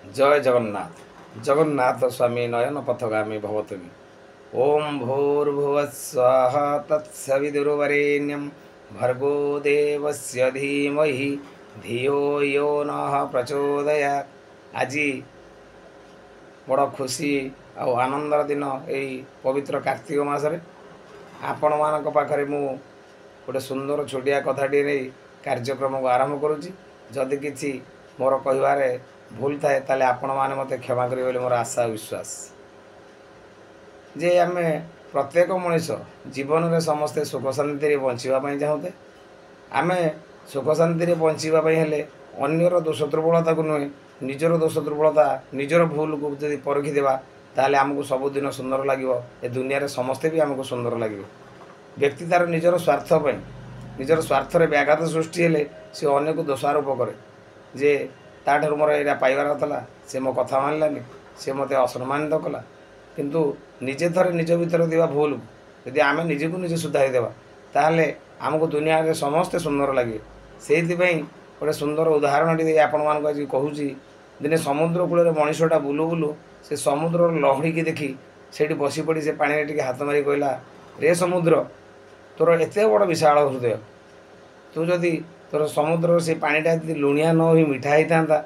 जय जगन्नाथ। जगन्नाथ स्वामी नयन पथगामी भवतुमि। ओम भूर्भुवस्वः तत्सवितुर्वरेण्यं भर्गो देवस्य धीमहि धियो यो नः प्रचोदयात्। आज बड़ खुशी आनंदर दिन यही पवित्र कार्तिक मासरे आपण मानक पाखरे मु गोटे सुंदर छोटिया कथाटी नहीं कार्यक्रम को आरंभ करुच्ची। जदि किसी मोर कहबारे भूल थाए ताले आपण माने मते क्षमा करिवे बोली मोर आशा विश्वास। जे आमे प्रत्येक मनीष जीवन में समस्ते सुख शांति बंचापी चाहते। आमे सुख शांति बंचापी हेले अन्यर दोष दुर्बलता को नुहे निजर दोष दुर्बलता निजर भूल को जब परखिदेवा ताले आमको सबुदिन सुंदर लगे। ए दुनिया समस्ते भी आमको सुंदर लगे। व्यक्ति तार निजर स्वार्थ निजर स्वार्थरे व्याघात सृष्टि हेले से अन्य को दोषारोप करे जे ताठर मोर यहाँ पाइबार था से मो कथा मानलानी से मत असम्मानित कला। किंतु निजे थरे निज भीतर दिवा भूल यदि आम निजे को निजे सुधारी देवा ताहले आमको दुनिया रे समस्ते सुंदर लगे। से गोटे सुंदर उदाहरण आपण मान आज कहूँ। दिने समुद्र कूल मनीषटा बुलू बुलू से समुद्र लहड़ी की देखी से बसी पड़ी से पानी टे हाथ मारी कहला, रे समुद्र तोर एत बड़ विशाल हृदय, तू जदि तोर समुद्र से पानीटा यदि लुणिया न हो मिठा होता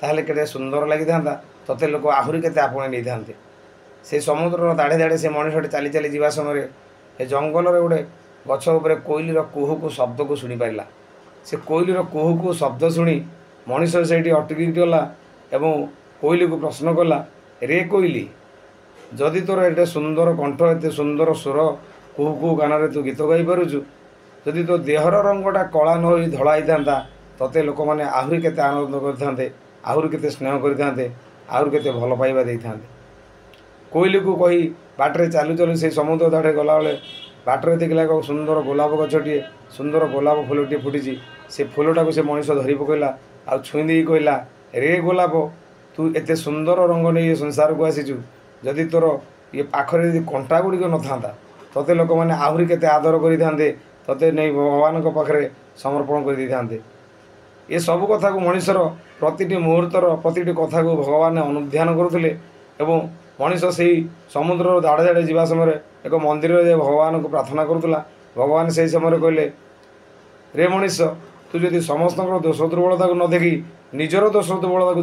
ताहले केते सुंदर लगी था तोते लोक आहरी केते आपणे नहीं था। से समुद्र दाढ़े दाढ़े से मनीषटे चली चली जावा समय ए जंगल गोटे गछ उपर कोइलीर कुहू शब्द को शुणी पारा। से कोइलीर कुहू शब्द शुणी मनीष से अटकी गला एवं कोइली को प्रश्न कला, रे कोइली जदि तोर एटे सुंदर कंठ एत सुंदर स्वर कुहू कुहू गान तू गीत गाई पारुचु, जदि तो देहर रंगटा कला न हो धड़ा होता तोते लोक मैंने आहरी केते आनंद करते, आहरी केते स्नेह करते, आहरी केते भल पाइबा देते। कोइली को कही बाटरे चालू चालू से समुद्र दाढ़े गला बेले बाटरे देखला एक सुंदर गोलाप गछटे सुंदर गोलाप फूलटे फुटी से फूलटा को से मनीष धरी पकईला आ छुई दे कहला, रे गोलाप तू एत सुंदर रंग नहीं संसार को आसीचु, जदि तोर ये पाखरे यदि कंटा गुड़िक न था तोते लोक मैंने आहरी केते आदर करते तोते नहीं भगवान पाखे समर्पण कर देते। ये सब कथा को मनीषर प्रति मुहूर्तर प्रति कथा को भगवान अनुध्यान करुले। मनीष से समुद्र दाढ़े दाढ़े जावा समय एक मंदिर में भगवान को प्रार्थना करुला। भगवान से समय कहले, रे मनीष तू जदि समस्त दोष दुर्बलता को न देखी निजर दोष दुर्बलता को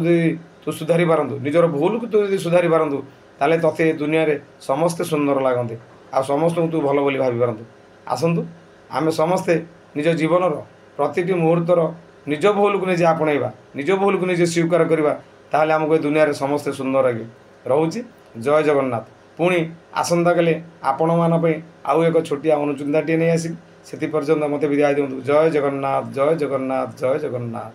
तू सुधारी पारतु, निजर भूल को तू यदि सुधारी पारतु ताले तते दुनिया रे समस्ते सुंदर लगते आ समस्त तू भल बोली भावी पारतु। आसतु आमे समस्ते निज जीवन प्रति मुहूर्तर निज भूल को निजे आपणेबा, निज भूल को निजे स्वीकार करवा ताहले आमको दुनिया रे समस्ते सुंदर लगे। रोची जय जगन्नाथ। पुणी आसंता काले आपण मान आउ एक छोटिया अनुचिंताटे नहीं आसी से पर्यंत मत विदाय दिंतु। जय जगन्नाथ जय जगन्नाथ जय जगन्नाथ।